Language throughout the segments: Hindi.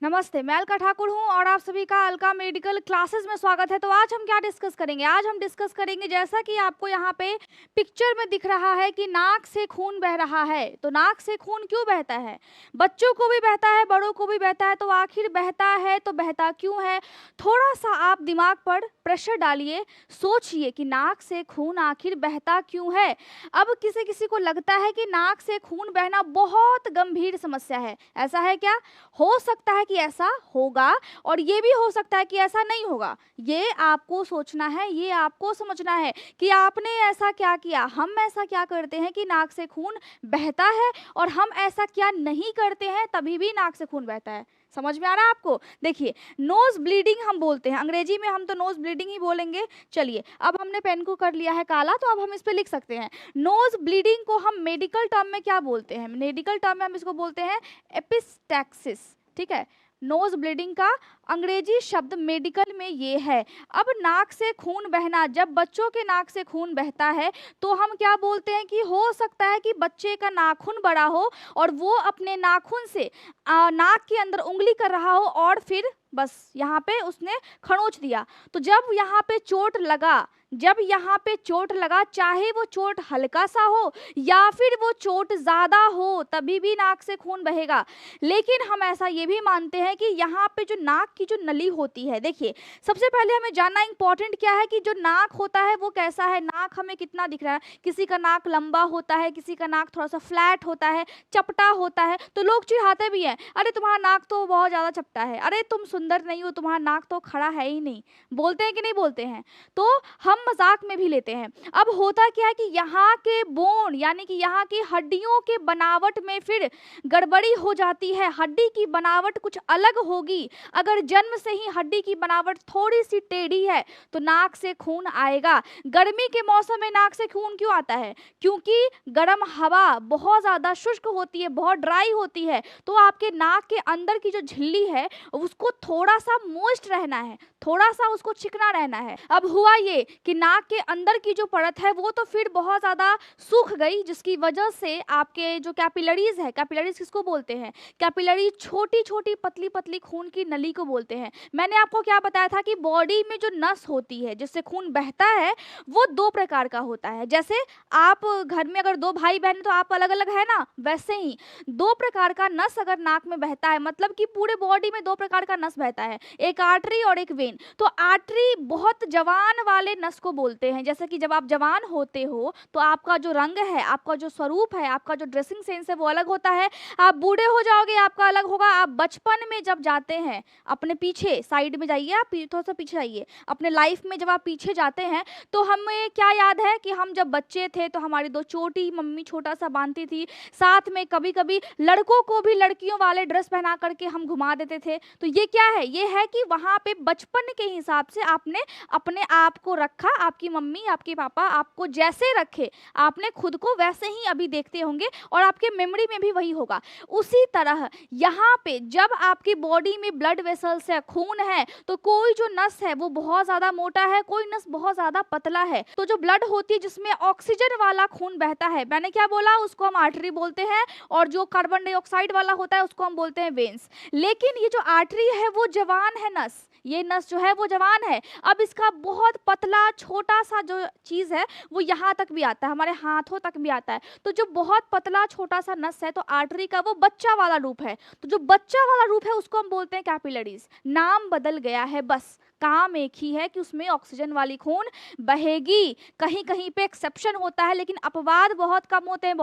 नमस्ते, मैं अलका ठाकुर हूँ और आप सभी का अलका मेडिकल क्लासेस में स्वागत है। तो आज हम क्या डिस्कस करेंगे? आज हम डिस्कस करेंगे, जैसा कि आपको यहाँ पे पिक्चर में दिख रहा है कि नाक से खून बह रहा है। तो नाक से खून क्यों बहता है? बच्चों को भी बहता है, बड़ों को भी बहता है। तो आखिर बहता है तो बहता क्यों है? थोड़ा सा आप दिमाग पर प्रेशर डालिए, सोचिए कि नाक से खून आखिर बहता क्यों है। अब किसी किसी को लगता है कि नाक से खून बहना बहुत गंभीर समस्या है। ऐसा है क्या? हो सकता है कि ऐसा होगा और ये भी हो सकता है कि ऐसा नहीं होगा। ये आपको सोचना है, ये आपको समझना है कि आपने ऐसा क्या किया, हम ऐसा क्या करते हैं कि नाक से खून बहता है, और हम ऐसा क्या नहीं करते हैं तभी भी नाक से खून बहता है। समझ में आ रहा है आपको? देखिए, नोज ब्लीडिंग हम बोलते हैं, अंग्रेजी में हम तो नोज ब्लीडिंग ही बोलेंगे। चलिए, अब हमने पेन को कर लिया है काला, तो अब हम इस पे लिख सकते हैं। नोज ब्लीडिंग को हम मेडिकल टर्म में क्या बोलते हैं? मेडिकल टर्म में हम इसको बोलते हैं एपिस्टैक्सिस। ठीक है, नोज ब्लीडिंग का अंग्रेजी शब्द मेडिकल में ये है। अब नाक से खून बहना, जब बच्चों के नाक से खून बहता है तो हम क्या बोलते हैं कि हो सकता है कि बच्चे का नाखून बड़ा हो और वो अपने नाखून से नाक के अंदर उंगली कर रहा हो और फिर बस यहाँ पे उसने खरोंच दिया। तो जब यहाँ पे चोट लगा, जब यहाँ पे चोट लगा, चाहे वो चोट हल्का सा हो या फिर वो चोट ज़्यादा हो, तभी भी नाक से खून बहेगा। लेकिन हम ऐसा ये भी मानते हैं कि यहाँ पे जो नाक की जो नली होती है, देखिए, सबसे पहले हमें जानना इंपॉर्टेंट क्या है कि जो नाक होता है वो कैसा है। नाक हमें कितना दिख रहा है? किसी का नाक लंबा होता है, किसी का नाक थोड़ा सा फ्लैट होता है, चपटा होता है। तो लोग चिढ़ाते भी हैं, अरे तुम्हारा नाक तो बहुत ज़्यादा चपटा है, अरे तुम सुंदर नहीं हो, तुम्हारा नाक तो खड़ा है ही नहीं। बोलते हैं कि नहीं बोलते हैं? तो हम मजाक में भी लेते हैं। अब होता क्या है कि यहाँ के बोन यानी कि यहाँ की हड्डियों के बनावट में फिर गड़बड़ी हो जाती है। हड्डी की बनावट कुछ अलग होगी। अगर जन्म से ही हड्डी की बनावट थोड़ी सी टेढ़ी है तो नाक से खून आएगा। गर्मी के मौसम में नाक से खून क्यों आता है? क्योंकि गर्म हवा बहुत ज़्यादा शुष्क होती है, बहुत ड्राई होती है। तो आपके नाक के अंदर की जो झिल्ली है उसको थोड़ा सा मॉइस्ट रहना है, थोड़ा सा उसको चिकना रहना है। अब हुआ ये कि नाक के अंदर की जो परत है वो तो फिर बहुत ज़्यादा सूख गई, जिसकी वजह से आपके जो कैपिलरीज है, कैपिलरीज किसको बोलते हैं? कैपिलरी छोटी छोटी पतली पतली खून की नली को बोलते हैं। मैंने आपको क्या बताया था कि बॉडी में जो नस होती है जिससे खून बहता है वो दो प्रकार का होता है। जैसे आप घर में अगर दो भाई बहन तो आप अलग अलग है ना, वैसे ही दो प्रकार का नस अगर नाक में बहता है, मतलब कि पूरे बॉडी में दो प्रकार का नस बहता है, एक आर्टरी और एक वेन। तो आर्टरी बहुत जवान वाले नस को बोलते हैं। जैसे कि जब आप जवान होते हो तो आपका जो रंग है, आपका जो स्वरूप है, आपका जो ड्रेसिंग सेंस है वो अलग होता है। आप बूढ़े हो जाओगे, आपका अलग होगा। आप बचपन में जब जाते हैं, अपने पीछे साइड में जाइए, आप थोड़ा सा पीछे जाइए, अपने लाइफ में जब आप पीछे जाते हैं तो हमें क्या याद है कि हम जब बच्चे थे तो हमारी दो चोटी मम्मी छोटा सा बांधती थी, साथ में कभी कभी लड़कों को भी लड़कियों वाले ड्रेस पहना करके हम घुमा देते थे। तो ये क्या है? ये है कि वहाँ पे बचपन के हिसाब से आपने अपने आप को रखा। आपकी मम्मी आपके पापा आपको जैसे रखे, आपने खुद को वैसे ही अभी देखते होंगे और आपके मेमोरी में भी वही होगा। उसी तरह यहाँ पे जब आपकी बॉडी में ब्लड वेसल्स है, खून है, तो कोई जो नस है वो बहुत ज़्यादा मोटा है, कोई नस बहुत ज़्यादा पतला है। तो जो ब्लड होती है जिसमें ऑक्सीजन वाला खून बहता है, मैंने क्या बोला, उसको हम आर्टरी बोलते हैं, और जो कार्बन डाइऑक्साइड वाला होता है उसको हम बोलते हैं वेन्स। लेकिन ये जो आर्टरी है वो जवान है नस, ये नस जो है वो जवान है। अब इसका बहुत पतला छोटा सा जो चीज़ है वो यहाँ तक भी आता है, हमारे हाथों तक भी आता है। तो जो बहुत पतला छोटा सा नस है तो आर्टरी का वो बच्चा वाला रूप है। तो जो बच्चा वाला रूप है उसको हम बोलते हैं कैपिलरीज। नाम बदल गया है, बस काम एक ही है कि उसमें ऑक्सीजन वाली खून बहेगी। कहीं कहीं पे एक्सेप्शन होता है, लेकिन अपवाद बहुत कम होते हैं।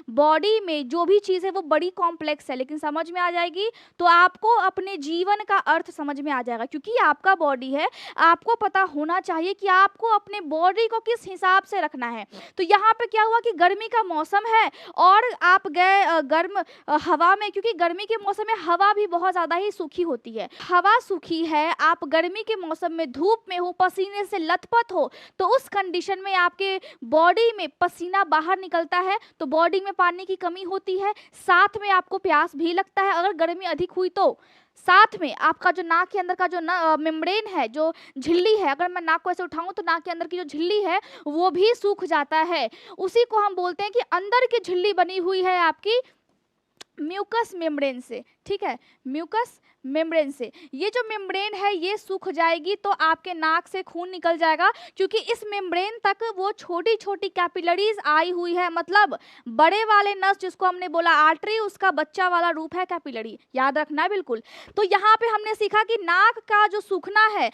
बॉडी में जो भी चीज़ है वो बड़ी कॉम्प्लेक्स है, लेकिन समझ में आ जाएगी तो आपको अपने जीवन का अर्थ समझ में आ जाएगा। क्योंकि आपका बॉडी है, आपको पता होना चाहिए कि आपको अपने बॉडी को किस हिसाब से रखना है। तो यहाँ पे क्या हुआ कि गर्मी का मौसम है और आप गए गर्म हवा में, क्योंकि गर्मी के मौसम में हवा भी बहुत ज़्यादा ही सूखी होती है। हवा सूखी है, आप गर्मी के मौसम में धूप में हो, पसीने से लथपथ हो, तो उस कंडीशन में आपके बॉडी में पसीना बाहर निकलता है, तो बॉडी में पानी की कमी होती है, साथ में आपको प्यास भी लगता है अगर गर्मी अधिक हुई तो। साथ में आपका जो नाक के अंदर का जो मेम्ब्रेन है, जो झिल्ली है, अगर मैं नाक को ऐसे उठाऊं तो नाक के अंदर की जो झिल्ली है वो भी सूख जाता है। उसी को हम बोलते हैं कि अंदर की झिल्ली बनी हुई है आपकी म्यूकस मेम्ब्रेन से, ठीक है, म्यूकस मेम्ब्रेन से। ये जो मेम्ब्रेन है ये सूख जाएगी तो आपके नाक से खून निकल जाएगा, क्योंकि इस मेम्ब्रेन तक वो छोटी छोटी कैपिलरीज आई हुई है, मतलब बड़े वाले नस जिसको हमने बोला आर्टरी, उसका बच्चा वाला रूप है कैपिलरी, याद रखना है बिल्कुल। तो यहाँ पे हमने सीखा कि नाक का जो सूखना है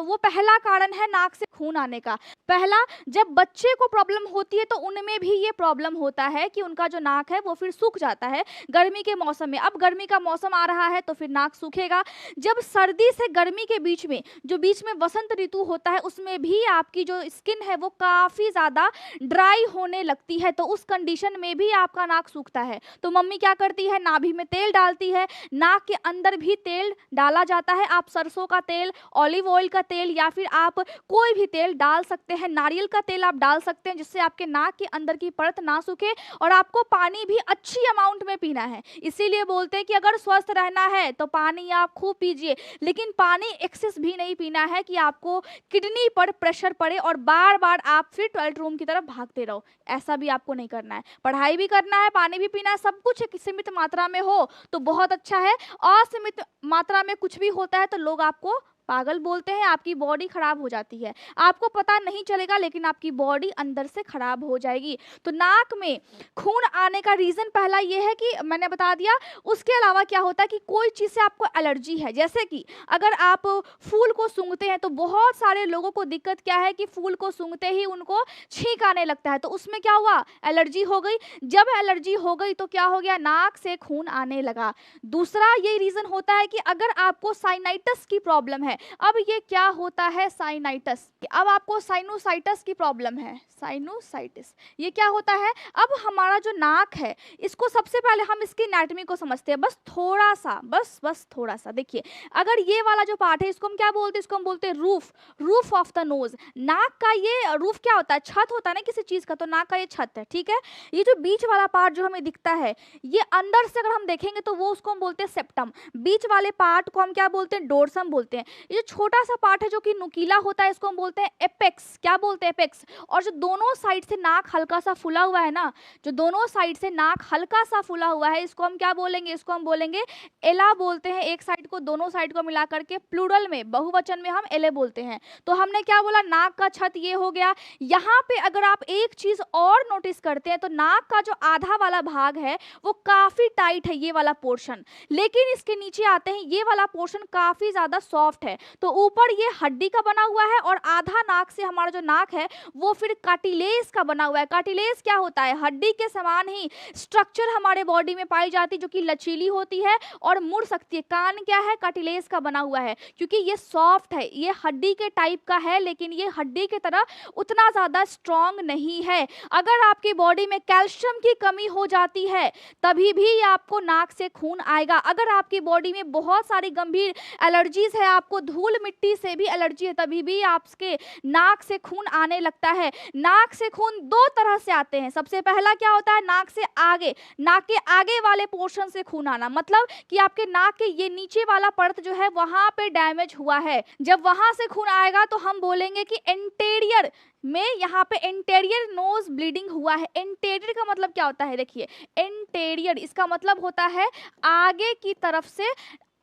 वो पहला कारण है नाक से खून आने का। पहला, जब बच्चे को प्रॉब्लम होती है तो उनमें भी ये प्रॉब्लम होता है कि उनका जो नाक है वो फिर सूख जाता है गर्मी के मौसम में। अब गर्मी का मौसम आ रहा है तो फिर नाक सूखेगा। जब सर्दी से गर्मी के बीच में जो बीच में वसंत ऋतु होता है उसमें भी आपकी जो स्किन है वो काफ़ी ज़्यादा ड्राई होने लगती है, तो उस कंडीशन में भी आपका नाक सूखता है। तो मम्मी क्या करती है, नाभि में तेल डालती है, नाक के अंदर भी तेल डाला जाता है। आप सरसों का तेल, ऑलिव ऑयल का तेल या फिर आप कोई भी तेल डाल सकते हैं, नारियल का तेल आप डाल सकते हैं, जिससे आपके नाक के अंदर की परत ना सूखे। और आपको पानी भी अच्छी अमाउंट में पीना है। इसीलिए बोलते हैं कि अगर स्वस्थ रहना है तो पानी आप खूब पीजिए, लेकिन पानी एक्सेस भी नहीं पीना है कि आपको किडनी पर प्रेशर पड़े और बार बार आप फिर टॉयलेट रूम की तरफ भागते रहो। ऐसा भी आपको नहीं करना है। पढ़ाई भी करना है, पानी भी पीना है, सब कुछ एक सीमित मात्रा में हो तो बहुत अच्छा है। असीमित मात्रा में कुछ भी होता है तो लोग आपको पागल बोलते हैं, आपकी बॉडी खराब हो जाती है। आपको पता नहीं चलेगा लेकिन आपकी बॉडी अंदर से खराब हो जाएगी। तो नाक में खून आने का रीज़न पहला ये है कि मैंने बता दिया। उसके अलावा क्या होता है कि कोई चीज़ से आपको एलर्जी है, जैसे कि अगर आप फूल को सूंघते हैं तो बहुत सारे लोगों को दिक्कत क्या है कि फूल को सूंघते ही उनको छींक आने लगता है, तो उसमें क्या हुआ, एलर्जी हो गई। जब एलर्जी हो गई तो क्या हो गया, नाक से खून आने लगा। दूसरा ये रीज़न होता है कि अगर आपको साइनाइटिस की प्रॉब्लम है। अब ये क्या होता है, साइनाइटिस, अब आपको साइनोसाइटिस की प्रॉब्लम है, साइनोसाइटिस, ये क्या होता है। अब हमारा जो नाक है इसको सबसे पहले हम इसकी एनाटॉमी को समझते हैं, बस थोड़ा सा, बस थोड़ा सा। देखिए, अगर ये वाला जो पार्ट है इसको हम क्या बोलते हैं, इसको हम बोलते हैं रूफ ऑफ द नोज। नाक का ये रूफ क्या होता है, छत होता है ना किसी चीज का, तो नाक का ये छत है, ठीक है। ये जो बीच वाला पार्ट जो हमें दिखता है ये अंदर से अगर हम देखेंगे तो वो उसको हम बोलते हैं सेप्टम। बीच वाले पार्ट को हम क्या बोलते हैं, डोर्सम बोलते हैं। ये जो छोटा सा पार्ट है जो कि नुकीला होता है इसको हम बोलते हैं एपेक्स, क्या बोलते हैं, एपेक्स। और जो दोनों साइड से नाक हल्का सा फुला हुआ है ना, जो दोनों साइड से नाक हल्का सा फुला हुआ है, इसको हम क्या बोलेंगे, इसको हम बोलेंगे एला बोलते हैं। एक साइड को, दोनों साइड को मिला करके प्लूरल में, बहुवचन में हम एले बोलते हैं। तो हमने क्या बोला, नाक का छत ये हो गया। यहाँ पे अगर आप एक चीज और नोटिस करते हैं तो नाक का जो आधा वाला भाग है वो काफी टाइट है, ये वाला पोर्शन, लेकिन इसके नीचे आते हैं ये वाला पोर्शन काफी ज्यादा सॉफ्ट है। तो ऊपर ये हड्डी का बना हुआ है और आधा नाक से हमारा जो नाक है वो फिर कार्टिलेज का बना हुआ है। कार्टिलेज क्या होता है, हड्डी के समान ही स्ट्रक्चर हमारे बॉडी में पाई जाती है जो कि लचीली होती है और मुड़ सकती है। कान क्या है, कार्टिलेज का बना हुआ है, क्योंकि ये सॉफ्ट है, ये हड्डी के टाइप का है लेकिन ये हड्डी की तरह उतना ज्यादा स्ट्रॉन्ग नहीं है। अगर आपकी बॉडी में कैल्शियम की कमी हो जाती है तभी भी आपको नाक से खून आएगा। अगर आपकी बॉडी में बहुत सारी गंभीर एलर्जीज है, आपको धूल मिट्टी से भी एलर्जी है, तभी भी आपके नाक से खून आने लगता है। नाक से खून दो तरह से आते हैं। सबसे पहला क्या होता है, नाक से आगे, नाक के आगे वाले पोर्शन से खून आना, मतलब कि आपके नाक के ये नीचे वाला परत जो है वहां पे डैमेज हुआ है। जब वहां से खून आएगा तो हम बोलेंगे कि एंटेरियर में, यहाँ पे एंटेरियर नोज ब्लीडिंग हुआ है। एंटेरियर का मतलब क्या होता है, देखिए एंटेरियर इसका मतलब होता है आगे की तरफ से,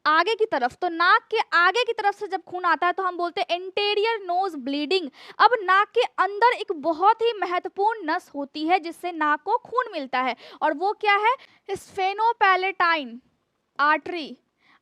आगे की तरफ। तो नाक के आगे की तरफ से जब खून आता है तो हम बोलते हैं एंटेरियर नोज ब्लीडिंग। अब नाक के अंदर एक बहुत ही महत्वपूर्ण नस होती है जिससे नाक को खून मिलता है और वो क्या है, स्फेनोपैलेटाइन आर्टरी।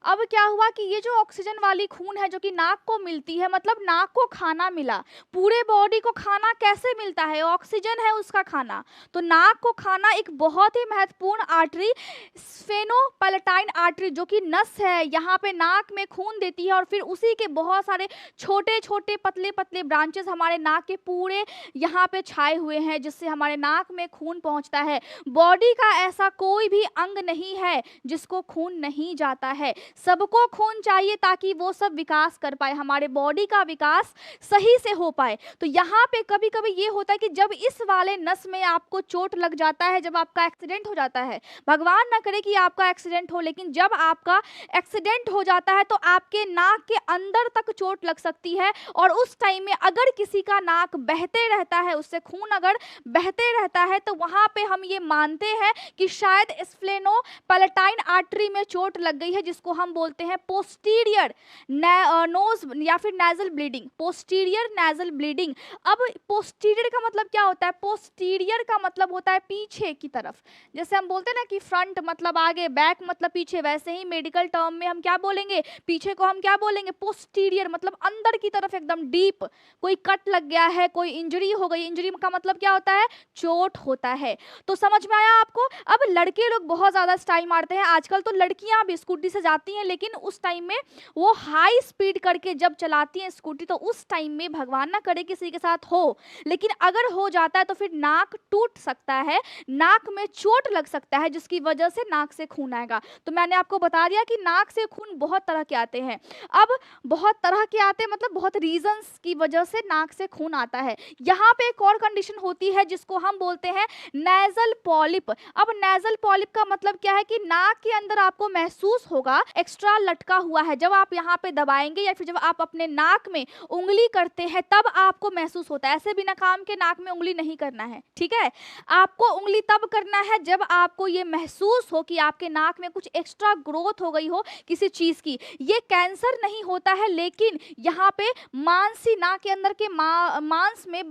अब क्या हुआ कि ये जो ऑक्सीजन वाली खून है जो कि नाक को मिलती है, मतलब नाक को खाना मिला। पूरे बॉडी को खाना कैसे मिलता है, ऑक्सीजन है उसका खाना। तो नाक को खाना एक बहुत ही महत्वपूर्ण आर्टरी, स्फेनोपैलेटाइन आर्टरी, जो कि नस है, यहाँ पे नाक में खून देती है और फिर उसी के बहुत सारे छोटे छोटे पतले पतले ब्रांचेस हमारे नाक के पूरे यहाँ पे छाए हुए हैं जिससे हमारे नाक में खून पहुँचता है। बॉडी का ऐसा कोई भी अंग नहीं है जिसको खून नहीं जाता है। सबको खून चाहिए ताकि वो सब विकास कर पाए, हमारे बॉडी का विकास सही से हो पाए। तो यहाँ पे कभी कभी ये होता है कि जब इस वाले नस में आपको चोट लग जाता है, जब आपका एक्सीडेंट हो जाता है, भगवान ना करे कि आपका एक्सीडेंट हो, लेकिन जब आपका एक्सीडेंट हो जाता है तो आपके नाक के अंदर तक चोट लग सकती है। और उस टाइम में अगर किसी का नाक बहते रहता है, उससे खून अगर बहते रहता है, तो वहां पे हम ये मानते हैं कि शायद स्प्लेनोपैलेटाइन आर्टरी में चोट लग गई है, जिसको हम बोलते हैं पोस्टीरियर नोज या फिर nasal bleeding, posterior nasal bleeding. अब पोस्टीरियर का मतलब क्या होता है? पोस्टीरियर का मतलब होता है पीछे की तरफ। जैसे हम बोलते हैं ना कि फ्रंट मतलब आगे, बैक मतलब पीछे, वैसे ही मेडिकल टर्म में हम क्या बोलेंगे? पीछे को हम क्या बोलेंगे? पोस्टीरियर, मतलब अंदर की तरफ एकदम डीप। कोई कट लग गया है, कोई इंजरी हो गई, इंजरी का मतलब क्या होता है? चोट होता है। तो समझ में आया आपको? अब लड़के लोग बहुत ज्यादा स्टाइल मारते हैं, आजकल तो लड़कियां भी स्कूटी से जाती हैं, लेकिन उस टाइम में वो हाई स्पीड करके जब चलाती हैं स्कूटी, तो उस टाइम में भगवान ना करे किसी के साथ हो, लेकिन अगर हो जाता है तो फिर नाक टूट सकता है, नाक में चोट लग सकता है, जिसकी वजह से नाक से खून आएगा। तो मैंने आपको बता दिया कि नाक से खून बहुत तरह के आते हैं। अब बहुत तरह के आते हैं मतलब बहुत रीजंस की वजह से नाक से खून आता है। यहाँ पे एक और कंडीशन होती है जिसको हम बोलते हैं नेजल पॉलिप। अब नेजल पॉलिप का मतलब क्या है कि नाक के अंदर आपको महसूस होगा एक्स्ट्रा लटका हुआ है, जब आप यहाँ पे दबाएंगे या फिर जब आप अपने नाक में उंगली करते हैं तब आपको महसूस होता है। ऐसे बिना काम के नाक में उंगली नहीं करना है, ठीक है? आपको उंगली तब करना है जब आपको ये महसूस हो कि आपके नाक में कुछ एक्स्ट्रा ग्रोथ हो गई हो किसी चीज की। ये कैंसर नहीं होता है, लेकिन यहाँ पे मांसी नाक के अंदर के मांस में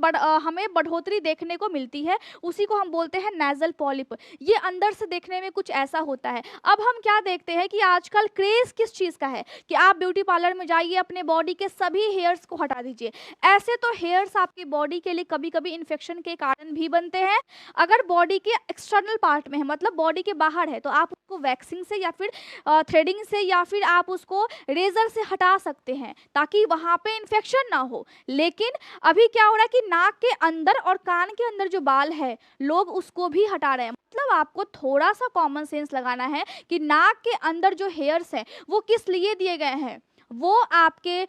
हमें बढ़ोतरी देखने को मिलती है, उसी को हम बोलते हैं नेजल पॉलिप। ये अंदर से देखने में कुछ ऐसा होता है। अब हम क्या देखते हैं कि आजकल क्रेज किस चीज का है कि आप ब्यूटी पार्लर में जाइए, अपने बॉडी के सभी हेयर्स को हटा दीजिए। ऐसे तो हेयर्स आपकी बॉडी के लिए कभी कभी इन्फेक्शन के कारण भी बनते हैं। अगर बॉडी के एक्सटर्नल पार्ट में है, मतलब बॉडी के बाहर है, तो आप उसको वैक्सिंग से या फिर थ्रेडिंग से या फिर आप उसको रेजर से हटा सकते हैं ताकि वहां पे इन्फेक्शन ना हो। लेकिन अभी क्या हो रहा है कि नाक के अंदर और कान के अंदर जो बाल है, लोग उसको भी हटा रहे हैं। मतलब आपको थोड़ा सा कॉमन सेंस लगाना है कि नाक के अंदर जो हेयर्स हैं वो किस लिए दिए गए हैं। वो आपके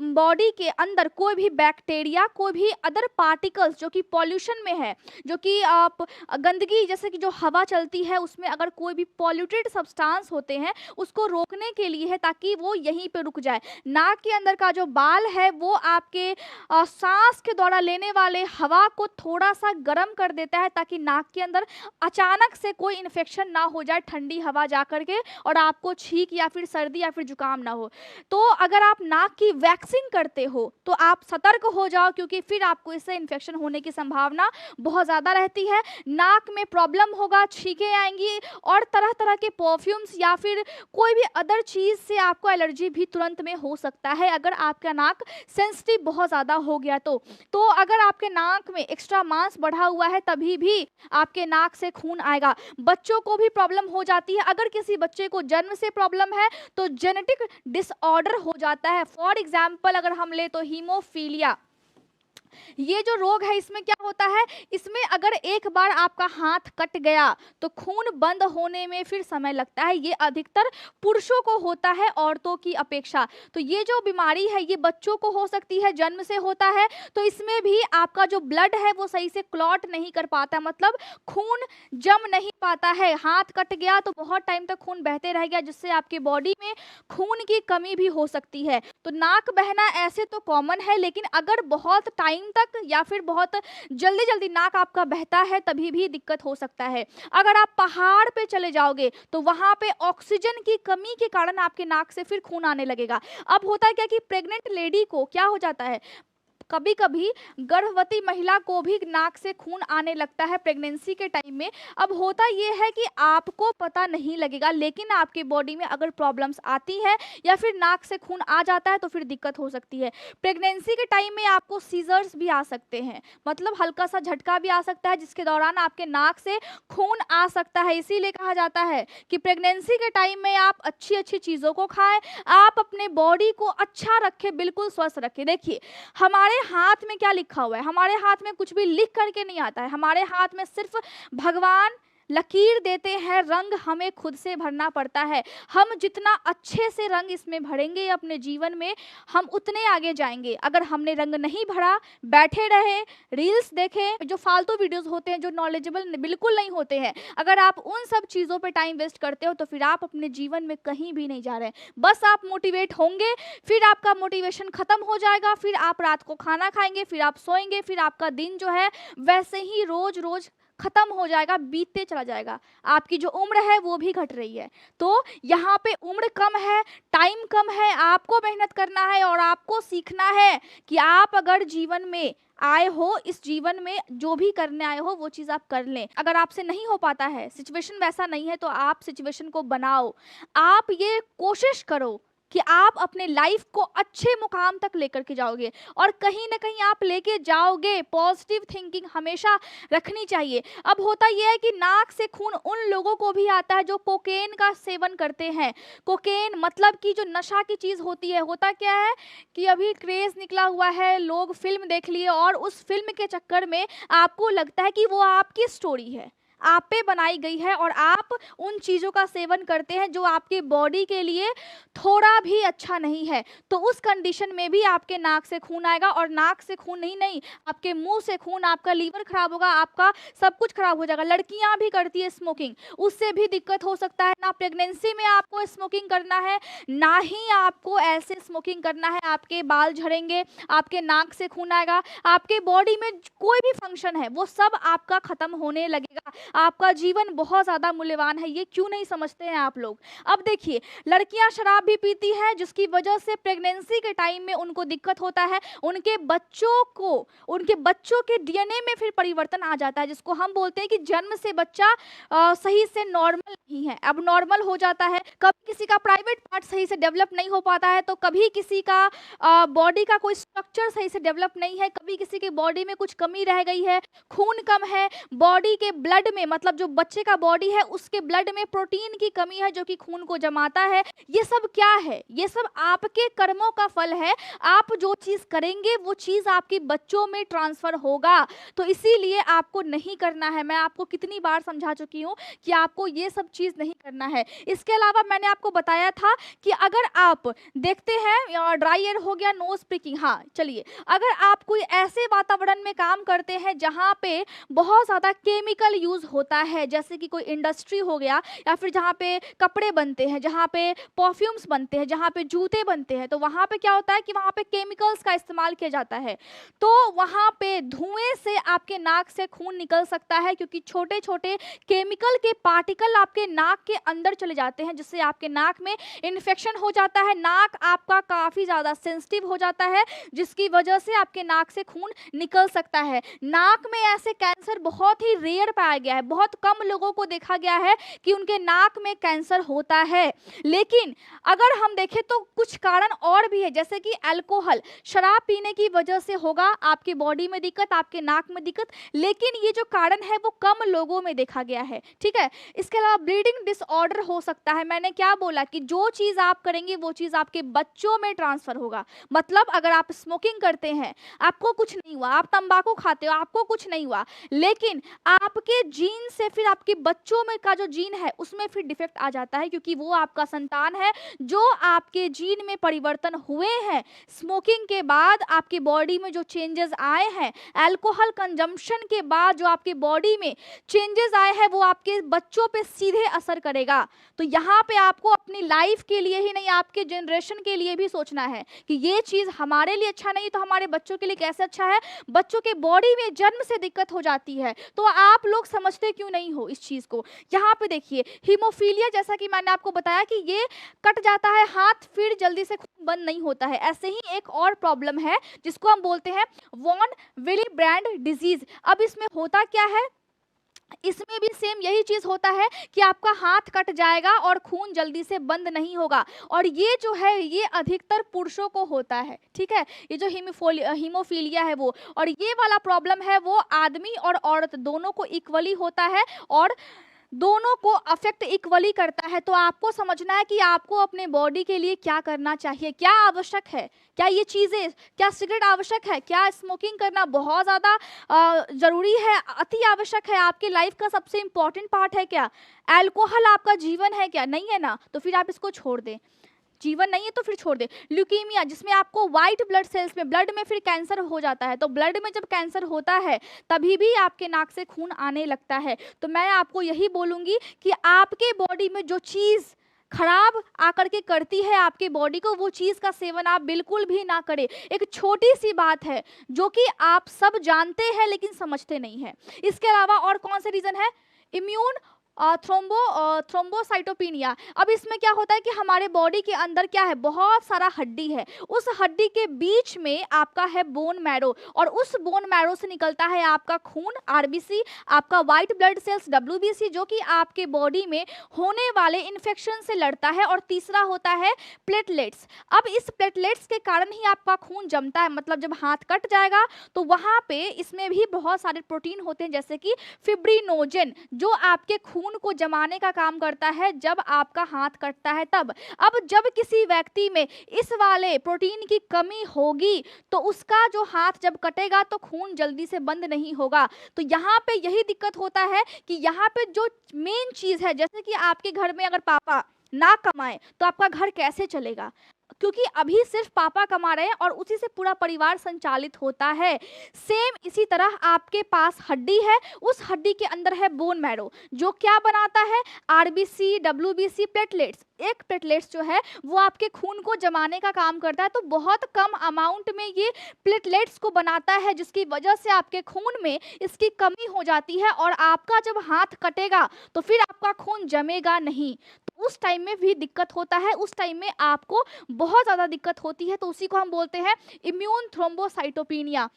बॉडी के अंदर कोई भी बैक्टीरिया, कोई भी अदर पार्टिकल्स जो कि पॉल्यूशन में है, जो कि आप गंदगी, जैसे कि जो हवा चलती है उसमें अगर कोई भी पॉल्यूटेड सब्सटेंस होते हैं उसको रोकने के लिए है, ताकि वो यहीं पे रुक जाए। नाक के अंदर का जो बाल है वो आपके सांस के द्वारा लेने वाले हवा को थोड़ा सा गर्म कर देता है, ताकि नाक के अंदर अचानक से कोई इन्फेक्शन ना हो जाए, ठंडी हवा जा करके, और आपको छींक या फिर सर्दी या फिर जुकाम ना हो। तो अगर आप नाक की वैक्सिंग करते हो तो आप सतर्क हो जाओ, क्योंकि फिर आपको इससे इन्फेक्शन होने की संभावना बहुत ज़्यादा रहती है। नाक में प्रॉब्लम होगा, छींकें आएंगी, और तरह तरह के परफ्यूम्स या फिर कोई भी अदर चीज़ से आपको एलर्जी भी तुरंत में हो सकता है, अगर आपका नाक सेंसिटिव बहुत ज़्यादा हो गया तो अगर आपके नाक में एक्स्ट्रा मांस बढ़ा हुआ है तभी भी आपके नाक से खून आएगा। बच्चों को भी प्रॉब्लम हो जाती है। अगर किसी बच्चे को जन्म से प्रॉब्लम है तो जेनेटिक डिसऑर्डर हो जाता है। फॉर एग्जाम्पल अगर हम ले तो हीमोफीलिया, ये जो रोग है इसमें क्या होता है, इसमें अगर एक बार आपका हाथ कट गया तो खून बंद होने में फिर समय लगता है। ये अधिकतर पुरुषों को होता है औरतों की अपेक्षा। तो ये जो बीमारी है ये बच्चों को हो सकती है, जन्म से होता है। तो इसमें भी आपका जो ब्लड है वो सही से क्लॉट नहीं कर पाता, मतलब खून जम नहीं पाता है। हाथ कट गया तो बहुत टाइम तक खून बहते रह गया, जिससे आपकी बॉडी में खून की कमी भी हो सकती है। तो नाक बहना ऐसे तो कॉमन है, लेकिन अगर बहुत टाइम तक या फिर बहुत जल्दी जल्दी नाक आपका बहता है तभी भी दिक्कत हो सकता है। अगर आप पहाड़ पे चले जाओगे तो वहां पे ऑक्सीजन की कमी के कारण आपके नाक से फिर खून आने लगेगा। अब होता है क्या कि प्रेग्नेंट लेडी को क्या हो जाता है, कभी कभी गर्भवती महिला को भी नाक से खून आने लगता है प्रेगनेंसी के टाइम में। अब होता ये है कि आपको पता नहीं लगेगा, लेकिन आपकी बॉडी में अगर प्रॉब्लम्स आती है या फिर नाक से खून आ जाता है तो फिर दिक्कत हो सकती है। प्रेगनेंसी के टाइम में आपको सीजर्स भी आ सकते हैं, मतलब हल्का सा झटका भी आ सकता है, जिसके दौरान आपके नाक से खून आ सकता है। इसीलिए कहा जाता है कि प्रेगनेंसी के टाइम में आप अच्छी अच्छी चीज़ों को खाएं, आप अपने बॉडी को अच्छा रखें, बिल्कुल स्वस्थ रखें। देखिए हमारे हाथ में क्या लिखा हुआ है, हमारे हाथ में कुछ भी लिख करके नहीं आता है, हमारे हाथ में सिर्फ भगवान लकीर देते हैं, रंग हमें खुद से भरना पड़ता है। हम जितना अच्छे से रंग इसमें भरेंगे अपने जीवन में, हम उतने आगे जाएंगे। अगर हमने रंग नहीं भरा, बैठे रहे, रील्स देखें, जो फालतू वीडियोस होते हैं जो नॉलेजेबल बिल्कुल नहीं होते हैं, अगर आप उन सब चीज़ों पे टाइम वेस्ट करते हो तो फिर आप अपने जीवन में कहीं भी नहीं जा रहे हैं। बस आप मोटिवेट होंगे, फिर आपका मोटिवेशन खत्म हो जाएगा, फिर आप रात को खाना खाएंगे, फिर आप सोएंगे, फिर आपका दिन जो है वैसे ही रोज रोज खत्म हो जाएगा, बीतते चला जाएगा। आपकी जो उम्र है वो भी घट रही है। तो यहाँ पे उम्र कम है, टाइम कम है, आपको मेहनत करना है और आपको सीखना है कि आप अगर जीवन में आए हो, इस जीवन में जो भी करने आए हो वो चीज़ आप कर लें। अगर आपसे नहीं हो पाता है, सिचुएशन वैसा नहीं है, तो आप सिचुएशन को बनाओ। आप ये कोशिश करो कि आप अपने लाइफ को अच्छे मुकाम तक लेकर के जाओगे और कहीं ना कहीं आप लेके जाओगे। पॉजिटिव थिंकिंग हमेशा रखनी चाहिए। अब होता यह है कि नाक से खून उन लोगों को भी आता है जो कोकेन का सेवन करते हैं। कोकेन मतलब कि जो नशा की चीज़ होती है। होता क्या है कि अभी क्रेज़ निकला हुआ है, लोग फिल्म देख लिए और उस फिल्म के चक्कर में आपको लगता है कि वो आपकी स्टोरी है, आप पे बनाई गई है और आप उन चीज़ों का सेवन करते हैं जो आपके बॉडी के लिए थोड़ा भी अच्छा नहीं है। तो उस कंडीशन में भी आपके नाक से खून आएगा, और नाक से खून नहीं, आपके मुंह से खून, आपका लीवर खराब होगा, आपका सब कुछ खराब हो जाएगा। लड़कियां भी करती है स्मोकिंग, उससे भी दिक्कत हो सकता है। ना प्रेगनेंसी में आपको स्मोकिंग करना है, ना ही आपको ऐसे स्मोकिंग करना है। आपके बाल झड़ेंगे, आपके नाक से खून आएगा, आपके बॉडी में कोई भी फंक्शन है वो सब आपका खत्म होने लगेगा। आपका जीवन बहुत ज़्यादा मूल्यवान है, ये क्यों नहीं समझते हैं आप लोग। अब देखिए, लड़कियां शराब भी पीती हैं जिसकी वजह से प्रेगनेंसी के टाइम में उनको दिक्कत होता है। उनके बच्चों के डीएनए में फिर परिवर्तन आ जाता है, जिसको हम बोलते हैं कि जन्म से बच्चा सही से नॉर्मल नहीं है, अब नॉर्मल हो जाता है। कभी किसी का प्राइवेट पार्ट सही से डेवलप नहीं हो पाता है, तो कभी किसी का बॉडी का कोई स्ट्रक्चर सही से डेवलप नहीं है, कभी किसी के बॉडी में कुछ कमी रह गई है, खून कम है, बॉडी के ब्लड में, मतलब जो बच्चे का बॉडी है उसके ब्लड में प्रोटीन की कमी है जो कि खून को जमाता है। ये सब क्या है? ये सब आपके कर्मों का फल है। आप जो चीज करेंगे वो चीज आपके बच्चों में ट्रांसफर होगा, तो इसीलिए आपको नहीं करना है। मैं आपको कितनी बार समझा चुकी हूँ कि आपको ये सब चीज नहीं करना है। इसके अलावा मैंने आपको बताया था कि अगर आप देखते हैं ड्राई एयर हो गया, नोज प्रिकिंग, हाँ चलिए, अगर आप कोई ऐसे वातावरण में काम करते हैं जहाँ पे बहुत ज़्यादा केमिकल यूज़ होता है, जैसे कि कोई इंडस्ट्री हो गया, या फिर जहाँ पे कपड़े बनते हैं, जहाँ पे परफ्यूम्स बनते हैं, जहाँ पे जूते बनते हैं, तो वहाँ पे क्या होता है कि वहाँ पे केमिकल्स का इस्तेमाल किया जाता है। तो वहाँ पे धुएं से आपके नाक से खून निकल सकता है, क्योंकि छोटे छोटे केमिकल के पार्टिकल आपके नाक के अंदर चले जाते हैं, जिससे आपके नाक में इन्फेक्शन हो जाता है। नाक आपका काफ़ी ज़्यादा सेंसिटिव हो जाता है, जिसकी वजह से आपके नाक से खून निकल सकता है। नाक में ऐसे कैंसर बहुत ही रेयर पाया गया है, बहुत कम लोगों को देखा गया है कि उनके नाक में कैंसर होता है। लेकिन अगर हम देखें तो कुछ कारण और भी है, जैसे कि अल्कोहल, शराब पीने की वजह से होगा आपकी बॉडी में दिक्कत, आपके नाक में दिक्कत, लेकिन ये जो कारण है वो कम लोगों में देखा गया है, ठीक है। इसके अलावा ब्लीडिंग डिसऑर्डर हो सकता है। मैंने क्या बोला कि जो चीज़ आप करेंगे वो चीज़ आपके बच्चों में ट्रांसफर होगा। मतलब अगर आप स्मोकिंग करते हैं, आपको कुछ नहीं हुआ, आप तंबाकू खाते हो, आपको कुछ नहीं हुआ, लेकिन आपके जीन से फिर आपके बच्चों में का जो जीन है उसमें फिर डिफेक्ट आ जाता है, क्योंकि वो आपका संतान है जो आपके जीन में परिवर्तन हुए हैं। स्मोकिंग के बाद आपकी बॉडी में जो चेंजेस आए हैं, अल्कोहल कंजम्पशन के बाद जो आपकी बॉडी में चेंजेस आए हैं, वो आपके बच्चों पे सीधे असर करेगा। तो यहाँ पे आपको अपनी लाइफ के लिए ही नहीं, आपके जनरेशन के लिए भी सोचना है कि ये चीज़ हमारे लिए अच्छा नहीं तो हमारे बच्चों के लिए कैसे अच्छा है। बच्चों के बॉडी में जन्म से दिक्कत हो जाती है, तो आप लोग समझते क्यों नहीं हो इस चीज़ को। यहाँ पे देखिए, हीमोफीलिया, जैसा कि मैंने आपको बताया कि ये कट जाता है हाथ, फिर जल्दी से खून बंद नहीं होता है। ऐसे ही एक और प्रॉब्लम है जिसको हम बोलते हैं वॉन विली ब्रांड डिजीज। अब इसमें होता क्या है, इसमें भी सेम यही चीज होता है कि आपका हाथ कट जाएगा और खून जल्दी से बंद नहीं होगा, और ये जो है ये अधिकतर पुरुषों को होता है, ठीक है। ये जो हीमोफीलिया है वो, और ये वाला प्रॉब्लम है वो आदमी और औरत दोनों को इक्वली होता है। और दोनों को अफेक्ट इक्वली करता है। तो आपको समझना है कि आपको अपने बॉडी के लिए क्या करना चाहिए, क्या आवश्यक है, क्या ये चीज़ें, क्या सिगरेट आवश्यक है, क्या स्मोकिंग करना बहुत ज़्यादा ज़रूरी है, अति आवश्यक है, आपकी लाइफ का सबसे इम्पॉर्टेंट पार्ट है क्या, अल्कोहल आपका जीवन है क्या, नहीं है ना, तो फिर आप इसको छोड़ दें। जीवन नहीं है तो फिर छोड़ दे। ल्यूकीमिया, जिसमें आपको वाइट ब्लड सेल्स में, ब्लड में फिर कैंसर हो जाता है, तो ब्लड में जब कैंसर होता है तभी भी आपके नाक से खून आने लगता है। तो मैं आपको यही बोलूँगी कि आपके बॉडी में जो चीज़ खराब आकर के करती है आपके बॉडी को, वो चीज़ का सेवन आप बिल्कुल भी ना करें। एक छोटी सी बात है जो कि आप सब जानते हैं लेकिन समझते नहीं हैं। इसके अलावा और कौन से रीज़न है, इम्यून थ्रोम्बोसाइटोपिनिया। अब इसमें क्या होता है कि हमारे बॉडी के अंदर क्या है, बहुत सारा हड्डी है, उस हड्डी के बीच में आपका है बोन मैरो, और उस बोन मैरो से निकलता है आपका खून आरबीसी, आपका वाइट ब्लड सेल्स डब्ल्यूबीसी, जो कि आपके बॉडी में होने वाले इन्फेक्शन से लड़ता है। और तीसरा होता है प्लेटलेट्स। अब इस प्लेटलेट्स के कारण ही आपका खून जमता है, मतलब जब हाथ कट जाएगा तो वहाँ पे इसमें भी बहुत सारे प्रोटीन होते हैं, जैसे कि फिब्रिनोजेन, जो आपके खून को जमाने का काम करता है जब आपका हाथ कटता है तब। अब जब किसी व्यक्ति में इस वाले प्रोटीन की कमी होगी तो उसका जो हाथ जब कटेगा तो खून जल्दी से बंद नहीं होगा। तो यहाँ पे यही दिक्कत होता है कि यहाँ पे जो मेन चीज है, जैसे कि आपके घर में अगर पापा ना कमाए तो आपका घर कैसे चलेगा, क्योंकि अभी सिर्फ पापा कमा रहे हैं और उसी से पूरा परिवार संचालित होता है। सेम इसी तरह आपके पास हड्डी है, उस हड्डी के अंदर है बोन मैरो, जो क्या बनाता है, आरबीसी, डब्ल्यूबीसी, प्लेटलेट्स। एक प्लेटलेट्स जो है वो आपके खून को जमाने का काम करता है, तो बहुत कम अमाउंट में ये प्लेटलेट्स को बनाता है, जिसकी वजह से आपके खून में इसकी कमी हो जाती है और आपका जब हाथ कटेगा तो फिर आपका खून जमेगा नहीं, तो उस टाइम में भी दिक्कत होता है, उस टाइम में आपको बहुत ज़्यादा दिक्कत होती है। तो उसी को हम बोलते हैं इम्यून थ्रोम्बोसाइटोपिनिया।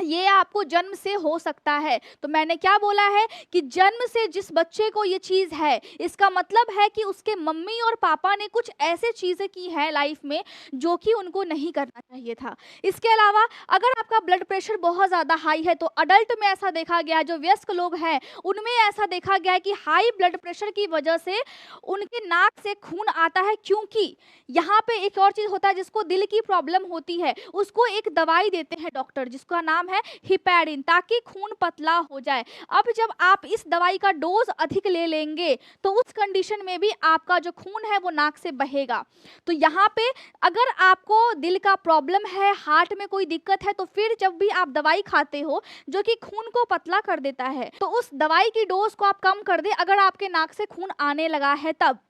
ये आपको जन्म से हो सकता है। तो मैंने क्या बोला है कि जन्म से जिस बच्चे को ये चीज़ है, इसका मतलब है कि उसके मम्मी और पापा ने कुछ ऐसे चीज़ें की हैं लाइफ में जो कि उनको नहीं करना चाहिए था। इसके अलावा अगर आपका ब्लड प्रेशर बहुत ज़्यादा हाई है, तो अडल्ट में ऐसा देखा गया है, जो वयस्क लोग हैं उनमें ऐसा देखा गया है कि हाई ब्लड प्रेशर की वजह से उनके नाक से खून आता है, क्योंकि यहाँ पे एक और चीज़ होता है, जिसको दिल की प्रॉब्लम होती है उसको एक दवाई देते हैं डॉक्टर, जिसका नाम है हिपैरिन, ताकि खून पतला हो जाए। अब जब आप इस दवाई का डोज अधिक ले लेंगे तो उस कंडीशन में भी आपका जो खून है वो नाक से बहेगा। तो यहाँ पे अगर आपको दिल का प्रॉब्लम है, हार्ट में कोई दिक्कत है, तो फिर जब भी आप दवाई खाते हो जो कि खून को पतला कर देता है, तो उस दवाई की डोज को आप कम कर दे अगर आपके नाक से खून आने लगा है तब।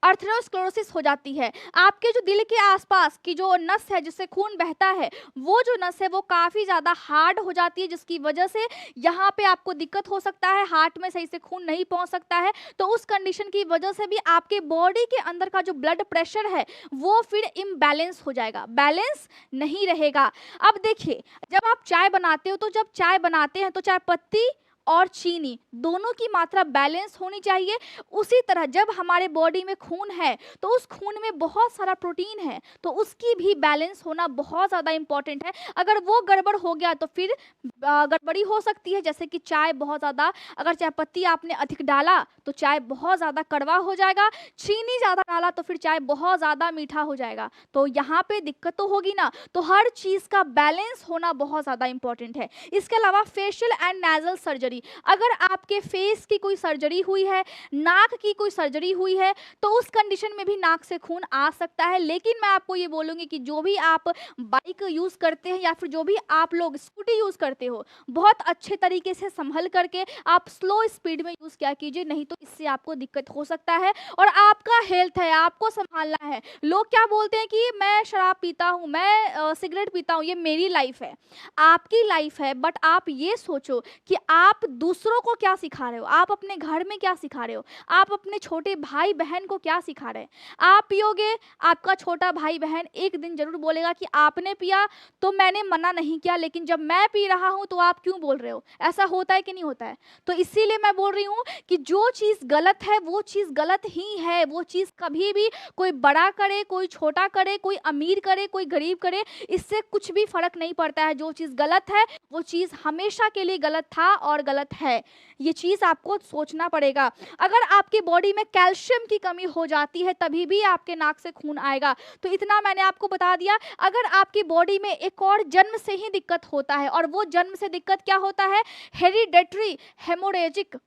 अर्थेरोस्क्लेरोसिस हो जाती है, आपके जो दिल के आसपास की जो नस है जिससे खून बहता है, वो जो नस है वो काफ़ी ज़्यादा हार्ड हो जाती है, जिसकी वजह से यहाँ पे आपको दिक्कत हो सकता है, हार्ट में सही से खून नहीं पहुँच सकता है। तो उस कंडीशन की वजह से भी आपके बॉडी के अंदर का जो ब्लड प्रेशर है वो फिर इम्बैलेंस हो जाएगा, बैलेंस नहीं रहेगा। अब देखिए, जब आप चाय बनाते हो तो जब चाय बनाते हैं तो चाय पत्ती और चीनी दोनों की मात्रा बैलेंस होनी चाहिए। उसी तरह जब हमारे बॉडी में खून है तो उस खून में बहुत सारा प्रोटीन है, तो उसकी भी बैलेंस होना बहुत ज़्यादा इंपॉर्टेंट है। अगर वो गड़बड़ हो गया तो फिर गड़बड़ी हो सकती है, जैसे कि चाय बहुत ज़्यादा, अगर चाय पत्ती आपने अधिक डाला तो चाय बहुत ज़्यादा कड़वा हो जाएगा, चीनी ज़्यादा डाला तो फिर चाय बहुत ज़्यादा मीठा हो जाएगा। तो यहाँ पे दिक्कत तो होगी ना, तो हर चीज़ का बैलेंस होना बहुत ज़्यादा इंपॉर्टेंट है। इसके अलावा फेशियल एंड नेजल सर्जरी, अगर आपके फेस की कोई सर्जरी हुई है, नाक की कोई सर्जरी हुई है, तो उस कंडीशन में भी नाक से खून आ सकता है। लेकिन मैं आपको ये बोलूँगी कि जो भी आप बाइक यूज़ करते हैं या फिर जो भी आप लोग स्कूटी यूज़ करते हो, बहुत अच्छे तरीके से संभल करके आप स्लो स्पीड में यूज़ किया कीजिए, नहीं तो इससे आपको दिक्कत हो सकता है। और आपका हेल्थ है, आपको संभालना है। लोग क्या बोलते हैं कि मैं शराब पीता हूँ, मैं सिगरेट पीता हूँ, ये मेरी लाइफ है, आपकी लाइफ है, बट आप ये सोचो कि आप दूसरों को क्या सिखा रहे हो, आप अपने घर में क्या सिखा रहे हो, आप अपने छोटे भाई बहन को क्या सिखा रहे हैं। आप पियोगे, आपका छोटा भाई बहन एक दिन जरूर बोलेगा कि आपने पिया तो मैंने मना नहीं किया, लेकिन जब मैं पी रहा हूं तो आप क्यों बोल रहे हो। ऐसा होता है कि नहीं होता है। तो इसीलिए मैं बोल रही हूं कि जो चीज़ गलत है वो चीज़ गलत ही है। वो चीज़ कभी भी कोई बड़ा करे, कोई छोटा करे, कोई अमीर करे, कोई गरीब करे, इससे कुछ भी फर्क नहीं पड़ता है। जो चीज़ गलत है वो चीज़ हमेशा के लिए गलत था और गलत है, ये चीज़ आपको सोचना पड़ेगा। अगर आपकी बॉडी में कैल्शियम की कमी हो जाती है तभी भी आपके नाक से खून आएगा। तो इतना मैंने आपको बता दिया। अगर आपकी बॉडी में एक और जन्म से ही दिक्कत होता है, और वो जन्म से दिक्कत क्या होता है, हेरिडेटरी हेमोरेजिक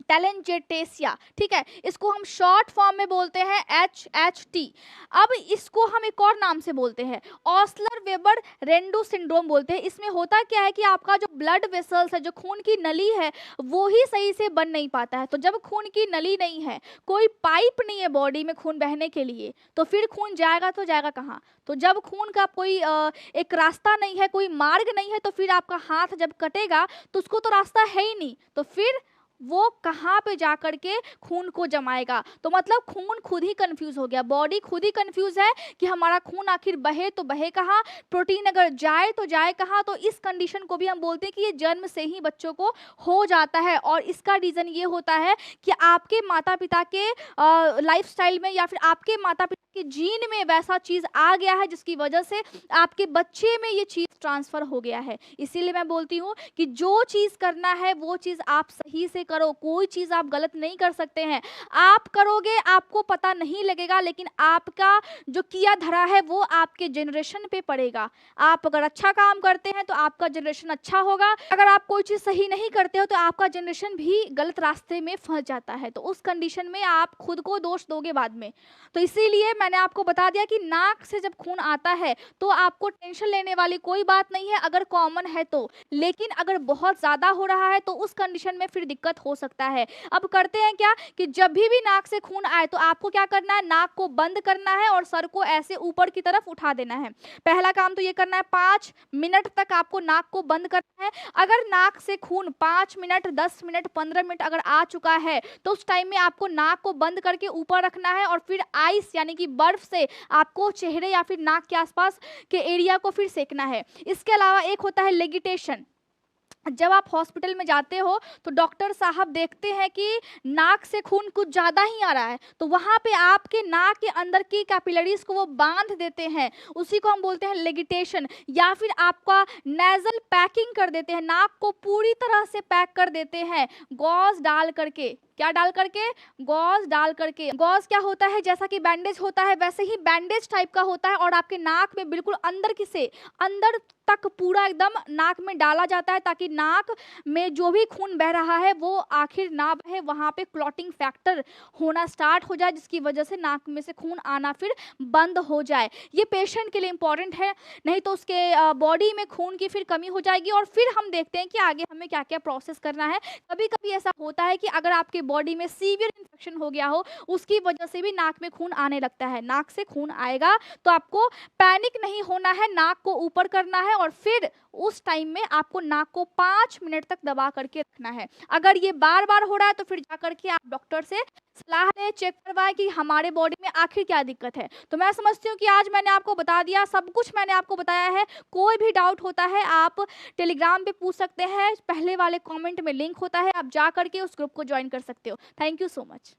टेलेंजेटेसिया, ठीक है, इसको हम शॉर्ट फॉर्म में बोलते हैं HHT। अब इसको हम एक और नाम से बोलते हैं ऑस्लर वेबर रेंडो सिंड्रोम बोलते हैं। इसमें होता क्या है कि आपका जो ब्लड वेसल्स है, जो खून की नली है, वो ही सही से बन नहीं पाता है। तो जब खून की नली नहीं है, कोई पाइप नहीं है बॉडी में खून बहने के लिए, तो फिर खून जाएगा तो जाएगा कहाँ। तो जब खून का कोई एक रास्ता नहीं है, कोई मार्ग नहीं है, तो फिर आपका हाथ जब कटेगा तो उसको तो रास्ता है ही नहीं, तो फिर वो कहाँ पे जा कर के खून को जमाएगा। तो मतलब खून खुद ही कंफ्यूज हो गया, बॉडी खुद ही कंफ्यूज है कि हमारा खून आखिर बहे तो बहे कहाँ, प्रोटीन अगर जाए तो जाए कहाँ। तो इस कंडीशन को भी हम बोलते हैं कि ये जन्म से ही बच्चों को हो जाता है। और इसका रीज़न ये होता है कि आपके माता पिता के लाइफस्टाइल में या फिर आपके माता पिता के जीन में वैसा चीज़ आ गया है जिसकी वजह से आपके बच्चे में ये चीज़ ट्रांसफ़र हो गया है। इसीलिए मैं बोलती हूँ कि जो चीज़ करना है वो चीज़ आप सही से करो, कोई चीज़ आप गलत नहीं कर सकते हैं। आप करोगे आपको पता नहीं लगेगा, लेकिन आपका जो किया धरा है वो आपके जनरेशन पे पड़ेगा। आप अगर अच्छा काम करते हैं तो आपका जनरेशन अच्छा होगा, अगर आप कोई चीज़ सही नहीं करते हो तो आपका जनरेशन भी गलत रास्ते में फंस जाता है। तो उस कंडीशन में आप खुद को दोष दोगे बाद में। तो इसीलिए मैंने आपको बता दिया कि नाक से जब खून आता है तो आपको टेंशन लेने वाली कोई बात नहीं है अगर कॉमन है तो, लेकिन अगर बहुत ज़्यादा हो रहा है तो उस कंडीशन में फिर दिक्कत हो सकता है। अब करते हैं क्या कि जब भी नाक से खून आए तो आपको क्या करना है, नाक को बंद करना है और सर को ऐसे ऊपर की तरफ उठा देना है। पहला काम तो ये करना है, 5 मिनट तक आपको नाक को बंद करना है। अगर नाक से खून 5 मिनट, 10 मिनट, 15 मिनट अगर आ चुका है तो उस टाइम में आपको नाक को बंद करके ऊपर रखना है और फिर आइस यानी कि बर्फ से आपको चेहरे या फिर नाक के आसपास के एरिया को फिर सेकना है। इसके अलावा एक होता है लेगिटेशन। जब आप हॉस्पिटल में जाते हो तो डॉक्टर साहब देखते हैं कि नाक से खून कुछ ज़्यादा ही आ रहा है, तो वहाँ पे आपके नाक के अंदर की कैपिलरीज को वो बांध देते हैं, उसी को हम बोलते हैं लेगिटेशन। या फिर आपका नेजल पैकिंग कर देते हैं, नाक को पूरी तरह से पैक कर देते हैं गॉज डाल करके। क्या डाल करके? गॉज डाल करके। गॉज क्या होता है, जैसा कि बैंडेज होता है वैसे ही बैंडेज टाइप का होता है और आपके नाक में बिल्कुल अंदर से अंदर तक पूरा एकदम नाक में डाला जाता है ताकि नाक में जो भी खून बह रहा है वो आखिर ना बहे, वहाँ पे क्लॉटिंग फैक्टर होना स्टार्ट हो जाए जिसकी वजह से नाक में से खून आना फिर बंद हो जाए। ये पेशेंट के लिए इंपॉर्टेंट है, नहीं तो उसके बॉडी में खून की फिर कमी हो जाएगी और फिर हम देखते हैं कि आगे हमें क्या क्या प्रोसेस करना है। कभी कभी ऐसा होता है कि अगर आपके बॉडी में सीवियर इन्फेक्शन हो गया हो उसकी वजह से भी नाक में खून आने लगता है। नाक से खून आएगा तो आपको पैनिक नहीं होना है, नाक को ऊपर करना है और फिर उस टाइम में आपको नाक को 5 मिनट तक दबा करके रखना है। अगर ये बार बार हो रहा है तो फिर जा करके आप डॉक्टर से सलाह लें, चेक करवाएं कि हमारे बॉडी में आखिर क्या दिक्कत है। तो मैं समझती हूँ कि आज मैंने आपको बता दिया, सब कुछ मैंने आपको बताया है। कोई भी डाउट होता है आप टेलीग्राम पे पूछ सकते हैं, पहले वाले कमेंट में लिंक होता है, आप जा करके उस ग्रुप को ज्वाइन कर सकते हो। Thank you so much.